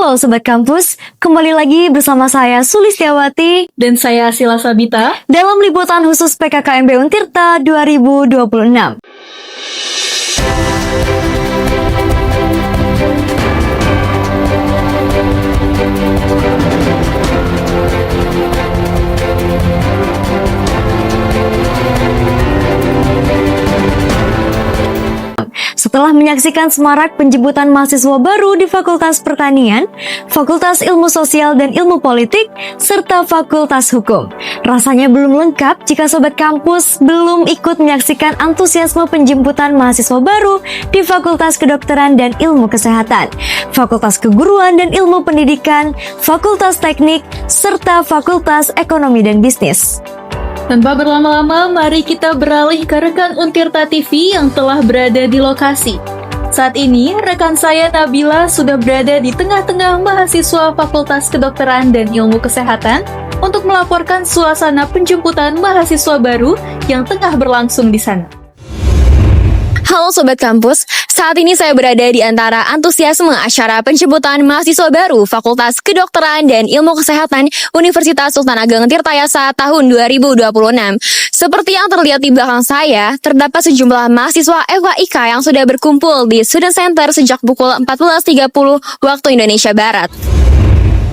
Halo Sobat Kampus, kembali lagi bersama saya Sulistiawati dan saya Sila Sabita dalam liputan khusus PKKMB Untirta 2026. Setelah menyaksikan semarak penjemputan mahasiswa baru di Fakultas Pertanian, Fakultas Ilmu Sosial dan Ilmu Politik, serta Fakultas Hukum, rasanya belum lengkap jika Sobat Kampus belum ikut menyaksikan antusiasme penjemputan mahasiswa baru di Fakultas Kedokteran dan Ilmu Kesehatan, Fakultas Keguruan dan Ilmu Pendidikan, Fakultas Teknik, serta Fakultas Ekonomi dan Bisnis. Tanpa berlama-lama, mari kita beralih ke rekan Untirta TV yang telah berada di lokasi. Saat ini, rekan saya Nabila sudah berada di tengah-tengah mahasiswa Fakultas Kedokteran dan Ilmu Kesehatan untuk melaporkan suasana penjemputan mahasiswa baru yang tengah berlangsung di sana. Halo Sobat Kampus, saat ini saya berada di antara antusiasme acara penjemputan mahasiswa baru Fakultas Kedokteran dan Ilmu Kesehatan Universitas Sultan Ageng Tirtayasa tahun 2026. Seperti yang terlihat di belakang saya, terdapat sejumlah mahasiswa FKIK yang sudah berkumpul di Student Center sejak pukul 14.30 waktu Indonesia Barat.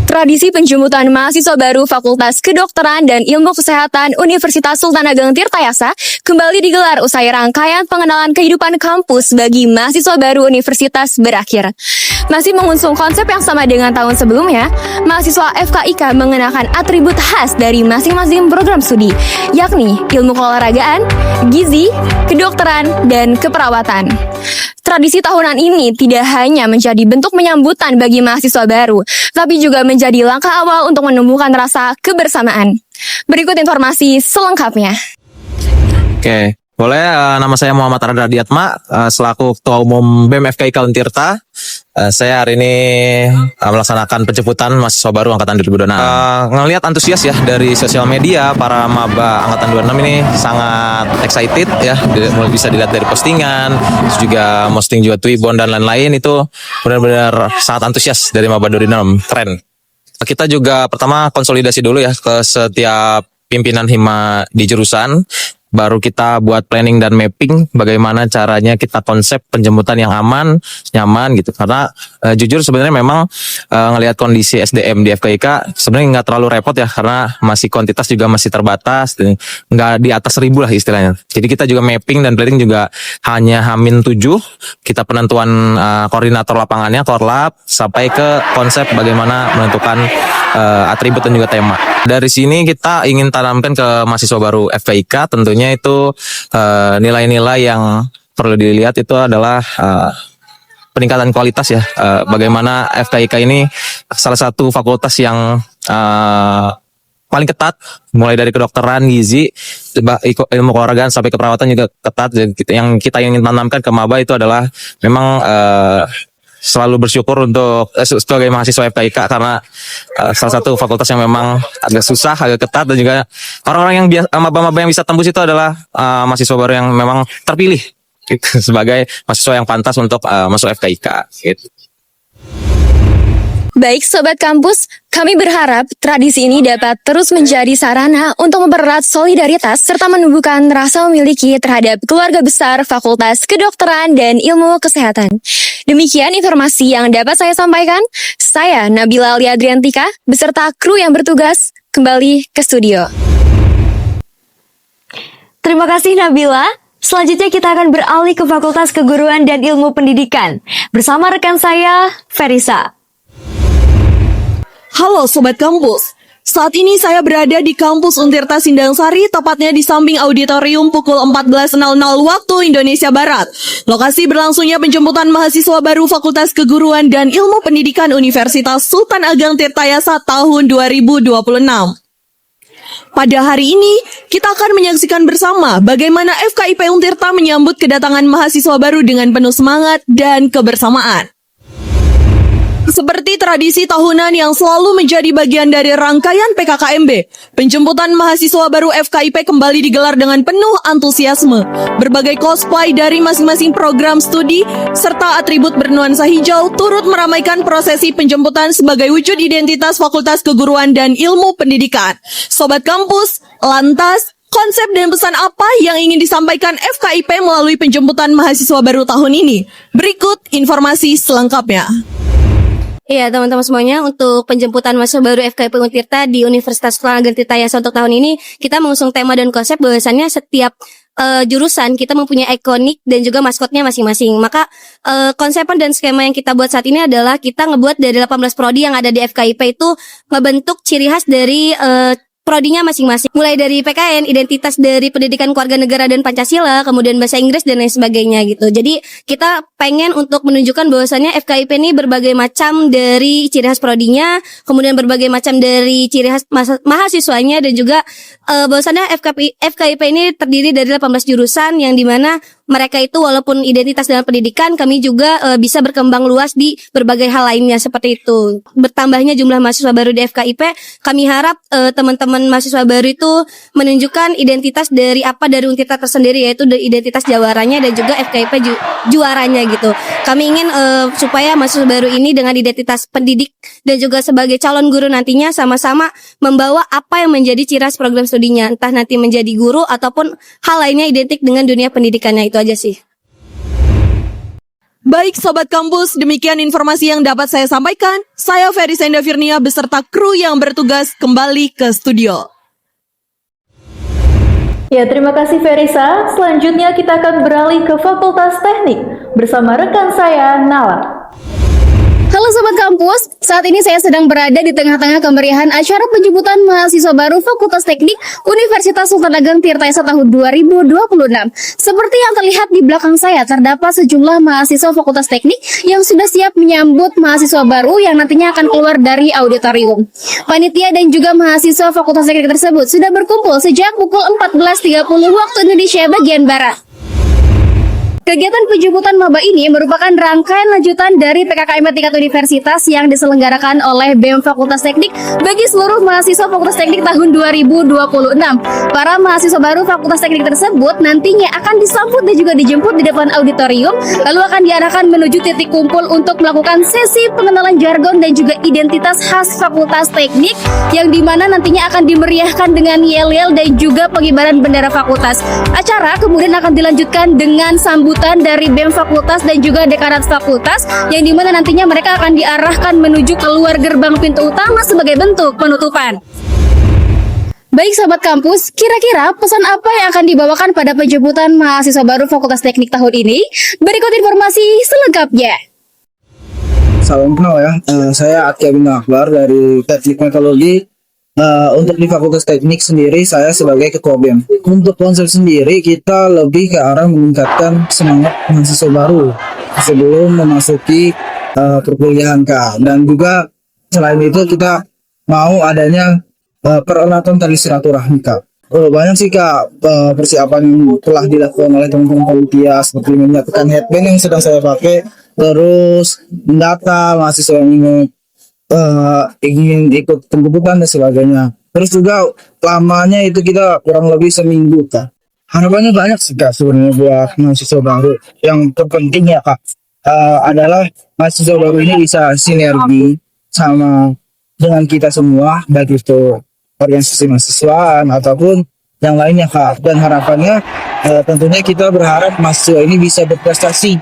Tradisi penjemputan mahasiswa baru Fakultas Kedokteran dan Ilmu Kesehatan Universitas Sultan Ageng Tirtayasa kembali digelar usai rangkaian pengenalan kehidupan kampus bagi mahasiswa baru universitas berakhir. Masih mengusung konsep yang sama dengan tahun sebelumnya, mahasiswa FKIK mengenakan atribut khas dari masing-masing program studi, yakni ilmu keolahragaan, gizi, kedokteran, dan keperawatan. Tradisi tahunan ini tidak hanya menjadi bentuk menyambutan bagi mahasiswa baru, tapi juga menjadi langkah awal untuk menumbuhkan rasa kebersamaan. Berikut informasi selengkapnya. Oke, boleh. Nama saya Muhammad Radar Diatma, selaku Ketua Umum BEM FKIK Untirta. Saya hari ini melaksanakan penjemputan mahasiswa baru Angkatan 2026. Ngelihat antusias ya dari sosial media, para maba Angkatan 26 ini sangat excited ya. Mulai bisa dilihat dari postingan, terus juga posting juga Twibbon dan lain-lain, itu benar-benar sangat antusias dari maba 2026. Keren. Kita juga pertama konsolidasi dulu ya ke setiap pimpinan hima di jurusan. Baru kita buat planning dan mapping bagaimana caranya kita konsep penjemputan yang aman, nyaman gitu. Karena jujur sebenarnya memang ngelihat kondisi SDM di FKIK sebenarnya nggak terlalu repot ya, karena masih kuantitas juga masih terbatas, nggak di atas 1.000 lah istilahnya. Jadi kita juga mapping dan planning juga hanya H-7, kita penentuan koordinator lapangannya, korlap, sampai ke konsep bagaimana menentukan atribut dan juga tema. Dari sini kita ingin tanamkan ke mahasiswa baru FKIK, tentunya itu nilai-nilai yang perlu dilihat itu adalah peningkatan kualitas ya. Bagaimana FKIK ini salah satu fakultas yang paling ketat, mulai dari kedokteran, gizi, ilmu keolahragaan sampai keperawatan juga ketat. Yang kita ingin tanamkan ke maba itu adalah memang selalu bersyukur untuk sebagai mahasiswa FKIK, karena salah satu fakultas yang memang agak susah, agak ketat, dan juga orang-orang yang maba-maba yang bisa tembus itu adalah mahasiswa baru yang memang terpilih gitu, sebagai mahasiswa yang pantas untuk masuk FKIK gitu. Baik Sobat Kampus, kami berharap tradisi ini dapat terus menjadi sarana untuk mempererat solidaritas serta menumbuhkan rasa memiliki terhadap keluarga besar Fakultas Kedokteran dan Ilmu Kesehatan. Demikian informasi yang dapat saya sampaikan. Saya Nabila Liadriantika beserta kru yang bertugas kembali ke studio. Terima kasih Nabila. Selanjutnya kita akan beralih ke Fakultas Keguruan dan Ilmu Pendidikan bersama rekan saya, Ferisa. Halo Sobat Kampus, saat ini saya berada di kampus Untirta Sindangsari, tepatnya di samping auditorium pukul 14.00 waktu Indonesia Barat. Lokasi berlangsungnya penjemputan mahasiswa baru Fakultas Keguruan dan Ilmu Pendidikan Universitas Sultan Ageng Tirtayasa tahun 2026. Pada hari ini, kita akan menyaksikan bersama bagaimana FKIP Untirta menyambut kedatangan mahasiswa baru dengan penuh semangat dan kebersamaan. Seperti tradisi tahunan yang selalu menjadi bagian dari rangkaian PKKMB, penjemputan mahasiswa baru FKIP kembali digelar dengan penuh antusiasme. Berbagai cosplay dari masing-masing program studi serta atribut bernuansa hijau turut meramaikan prosesi penjemputan sebagai wujud identitas Fakultas Keguruan dan Ilmu Pendidikan. Sobat Kampus, lantas konsep dan pesan apa yang ingin disampaikan FKIP melalui penjemputan mahasiswa baru tahun ini? Berikut informasi selengkapnya. Iya teman-teman semuanya, untuk penjemputan mahasiswa baru FKIP Untirta di Universitas Sultan Ageng Tirtayasa untuk tahun ini, kita mengusung tema dan konsep bahwasannya setiap jurusan kita mempunyai ikonik dan juga maskotnya masing-masing. Maka konsepan dan skema yang kita buat saat ini adalah kita ngebuat dari 18 prodi yang ada di FKIP itu ngebentuk ciri khas dari prodinya masing-masing, mulai dari PKN, identitas dari pendidikan keluarga negara dan Pancasila, kemudian bahasa Inggris dan lain sebagainya gitu. Jadi kita pengen untuk menunjukkan bahwasannya FKIP ini berbagai macam dari ciri khas prodinya, kemudian berbagai macam dari ciri khas mahasiswanya, dan juga bahwasannya FKIP ini terdiri dari 18 jurusan yang dimana mereka itu walaupun identitas dalam pendidikan, kami juga bisa berkembang luas di berbagai hal lainnya seperti itu. Bertambahnya jumlah mahasiswa baru di FKIP, kami harap teman-teman mahasiswa baru itu menunjukkan identitas dari Untirta tersendiri, yaitu dari identitas jawaranya dan juga FKIP juaranya gitu. Kami ingin supaya mahasiswa baru ini dengan identitas pendidik dan juga sebagai calon guru nantinya sama-sama membawa apa yang menjadi ciri khas program studinya, entah nanti menjadi guru ataupun hal lainnya identik dengan dunia pendidikannya. Itu aja sih. Baik Sobat Kampus, demikian informasi yang dapat saya sampaikan. Saya Ferry Senda Firnia beserta kru yang bertugas kembali ke studio. Ya, terima kasih Ferisa. Selanjutnya kita akan beralih ke Fakultas Teknik bersama rekan saya, Nala. Halo Sobat Kampus, saat ini saya sedang berada di tengah-tengah kemeriahan acara penjemputan mahasiswa baru Fakultas Teknik Universitas Sultan Ageng Tirtayasa tahun 2026. Seperti yang terlihat di belakang saya, terdapat sejumlah mahasiswa Fakultas Teknik yang sudah siap menyambut mahasiswa baru yang nantinya akan keluar dari auditorium. Panitia dan juga mahasiswa Fakultas Teknik tersebut sudah berkumpul sejak pukul 14.30 waktu Indonesia bagian Barat. Kegiatan penjemputan maba ini merupakan rangkaian lanjutan dari PKKMB tingkat universitas yang diselenggarakan oleh BEM Fakultas Teknik bagi seluruh mahasiswa Fakultas Teknik tahun 2026. Para mahasiswa baru Fakultas Teknik tersebut nantinya akan disambut dan juga dijemput di depan auditorium, lalu akan diarahkan menuju titik kumpul untuk melakukan sesi pengenalan jargon dan juga identitas khas Fakultas Teknik, yang dimana nantinya akan dimeriahkan dengan yel-yel dan juga pengibaran bendera fakultas. Acara kemudian akan dilanjutkan dengan sambutan dari BEM Fakultas dan juga Dekanat Fakultas, yang dimana nantinya mereka akan diarahkan menuju keluar gerbang pintu utama sebagai bentuk penutupan. Baik Sobat Kampus, kira-kira pesan apa yang akan dibawakan pada penjemputan mahasiswa baru Fakultas Teknik tahun ini? Berikut informasi selengkapnya. Salam kenal ya, saya Atia bin Akbar dari Teknik Teknologi. Untuk di Fakultas Teknik sendiri, saya sebagai Ketua BEM. Untuk konsep sendiri, kita lebih ke arah meningkatkan semangat mahasiswa baru sebelum memasuki perkuliahan Kak. Dan juga selain itu kita mau adanya peralatan tali silaturahmi Kak. Banyak sih Kak persiapan yang telah dilakukan oleh teman-teman panitia, seperti menyiapkan headband yang sedang saya pakai, terus mendata mahasiswa yang ingin ikut penjemputan dan sebagainya. Terus juga lamanya itu kita kurang lebih seminggu Kak. Harapannya banyak sih Kak sebenarnya buat mahasiswa baru. Yang terpenting ya Kak adalah mahasiswa baru ini bisa sinergi sama dengan kita semua, baik itu organisasi mahasiswaan ataupun yang lainnya Kak. Dan harapannya tentunya kita berharap mahasiswa ini bisa berprestasi,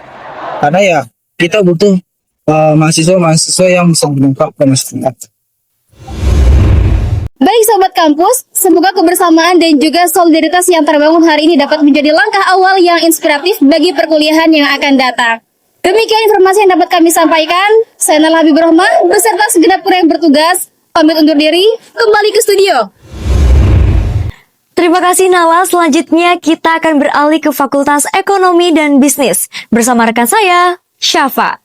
karena ya kita butuh mahasiswa-mahasiswa yang bisa berdampak pada masyarakat. Baik Sobat Kampus, semoga kebersamaan dan juga solidaritas yang terbangun hari ini dapat menjadi langkah awal yang inspiratif bagi perkuliahan yang akan datang. Demikian informasi yang dapat kami sampaikan. Saya Nala Habibur Rahman beserta segenap kru yang bertugas pamit undur diri, kembali ke studio. Terima kasih Nala. Selanjutnya kita akan beralih ke Fakultas Ekonomi dan Bisnis bersama rekan saya, Syafa.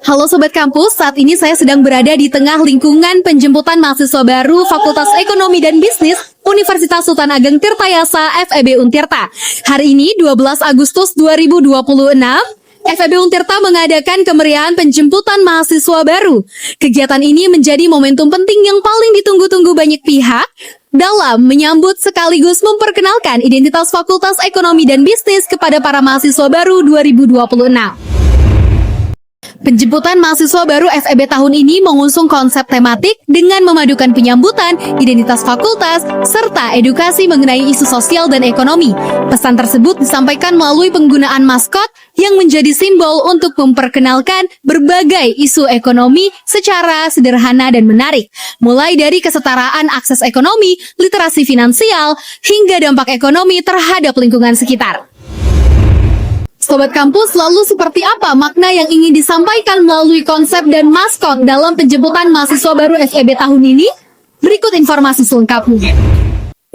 Halo Sobat Kampus, saat ini saya sedang berada di tengah lingkungan penjemputan mahasiswa baru Fakultas Ekonomi dan Bisnis Universitas Sultan Ageng Tirtayasa FEB Untirta. Hari ini 12 Agustus 2026, FEB Untirta mengadakan kemeriahan penjemputan mahasiswa baru. Kegiatan ini menjadi momentum penting yang paling ditunggu-tunggu banyak pihak dalam menyambut sekaligus memperkenalkan identitas Fakultas Ekonomi dan Bisnis kepada para mahasiswa baru 2026. Penjemputan mahasiswa baru FEB tahun ini mengusung konsep tematik dengan memadukan penyambutan, identitas fakultas, serta edukasi mengenai isu sosial dan ekonomi. Pesan tersebut disampaikan melalui penggunaan maskot yang menjadi simbol untuk memperkenalkan berbagai isu ekonomi secara sederhana dan menarik. Mulai dari kesetaraan akses ekonomi, literasi finansial, hingga dampak ekonomi terhadap lingkungan sekitar. Sobat Kampus, lalu seperti apa makna yang ingin disampaikan melalui konsep dan maskot dalam penjemputan mahasiswa baru FEB tahun ini? Berikut informasi selengkapnya.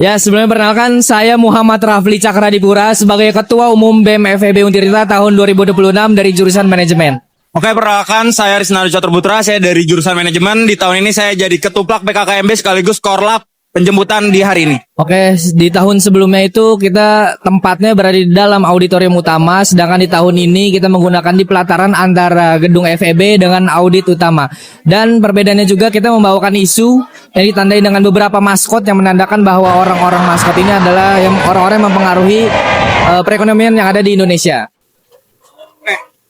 Ya, sebelumnya perkenalkan saya Muhammad Rafli Cakradipura sebagai Ketua Umum BEM FEB Untirta tahun 2026 dari jurusan Manajemen. Oke, perkenalkan saya Risnardo Caturputra, saya dari jurusan Manajemen. Di tahun ini saya jadi Ketuplak PKKMB sekaligus Korlap penjemputan di hari ini. Oke, di tahun sebelumnya itu kita tempatnya berada di dalam auditorium utama, sedangkan di tahun ini kita menggunakan di pelataran antara gedung FEB dengan audit utama. Dan perbedaannya juga kita membawakan isu yang ditandai dengan beberapa maskot yang menandakan bahwa orang-orang maskot ini adalah yang orang-orang yang mempengaruhi perekonomian yang ada di Indonesia.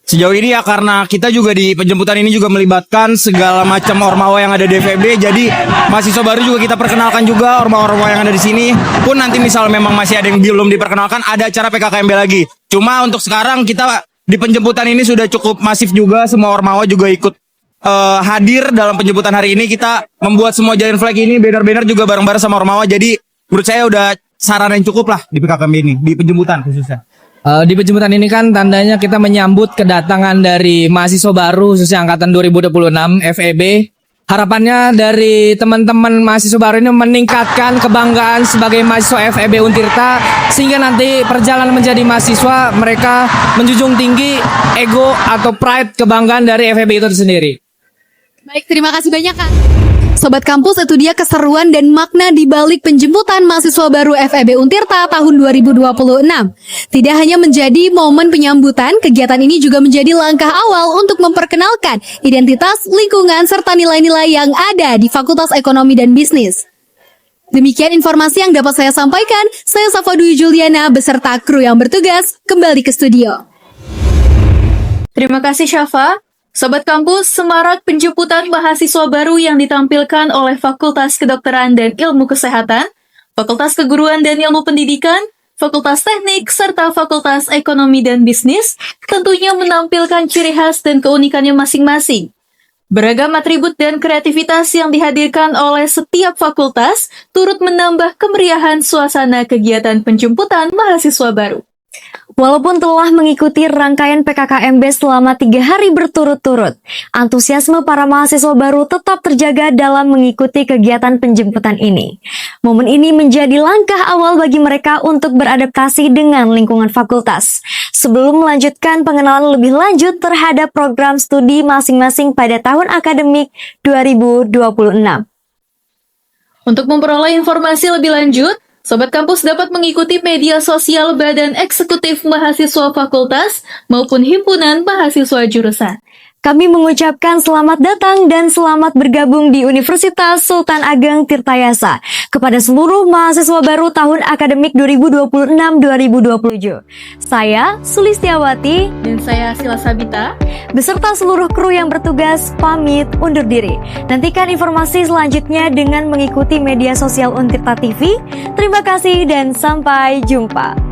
Sejauh ini ya karena kita juga di penjemputan ini juga melibatkan segala macam ormawa yang ada di FEB, jadi mahasiswa baru juga kita perkenalkan juga ormawa-ormawa yang ada di sini. Pun nanti misal memang masih ada yang belum diperkenalkan, ada acara PKKMB lagi. Cuma untuk sekarang kita di penjemputan ini sudah cukup masif juga, semua ormawa juga ikut hadir dalam penjemputan hari ini. Kita membuat semua giant flag ini, banner-banner juga bareng-bareng sama ormawa. Jadi menurut saya udah sarana yang cukup lah di PKKMB ini, di penjemputan khususnya. Di penjemputan ini kan tandanya kita menyambut kedatangan dari mahasiswa baru khususnya angkatan 2026 FEB. Harapannya dari teman-teman mahasiswa baru ini meningkatkan kebanggaan sebagai mahasiswa FEB Untirta sehingga nanti perjalanan menjadi mahasiswa mereka menjunjung tinggi ego atau pride kebanggaan dari FEB itu sendiri. Baik, terima kasih banyak Kak. Sobat Kampus, itu dia keseruan dan makna di balik penjemputan mahasiswa baru FEB Untirta tahun 2026. Tidak hanya menjadi momen penyambutan, kegiatan ini juga menjadi langkah awal untuk memperkenalkan identitas, lingkungan, serta nilai-nilai yang ada di Fakultas Ekonomi dan Bisnis. Demikian informasi yang dapat saya sampaikan. Saya Safa Dwi Juliana beserta kru yang bertugas kembali ke studio. Terima kasih Syafa. Sobat Kampus, semarak penjemputan mahasiswa baru yang ditampilkan oleh Fakultas Kedokteran dan Ilmu Kesehatan, Fakultas Keguruan dan Ilmu Pendidikan, Fakultas Teknik, serta Fakultas Ekonomi dan Bisnis tentunya menampilkan ciri khas dan keunikannya masing-masing. Beragam atribut dan kreativitas yang dihadirkan oleh setiap fakultas turut menambah kemeriahan suasana kegiatan penjemputan mahasiswa baru. Walaupun telah mengikuti rangkaian PKKMB selama 3 hari berturut-turut, antusiasme para mahasiswa baru tetap terjaga dalam mengikuti kegiatan penjemputan ini. Momen ini menjadi langkah awal bagi mereka untuk beradaptasi dengan lingkungan fakultas, sebelum melanjutkan pengenalan lebih lanjut terhadap program studi masing-masing pada tahun akademik 2026. Untuk memperoleh informasi lebih lanjut, Sobat Kampus dapat mengikuti media sosial Badan Eksekutif Mahasiswa Fakultas maupun Himpunan Mahasiswa Jurusan. Kami mengucapkan selamat datang dan selamat bergabung di Universitas Sultan Ageng Tirtayasa kepada seluruh mahasiswa baru tahun akademik 2026-2027. Saya Sulistiawati Dan saya Sila Sabita. beserta seluruh kru yang bertugas pamit undur diri. Nantikan informasi selanjutnya dengan mengikuti media sosial Untirta TV. Terima kasih dan sampai jumpa.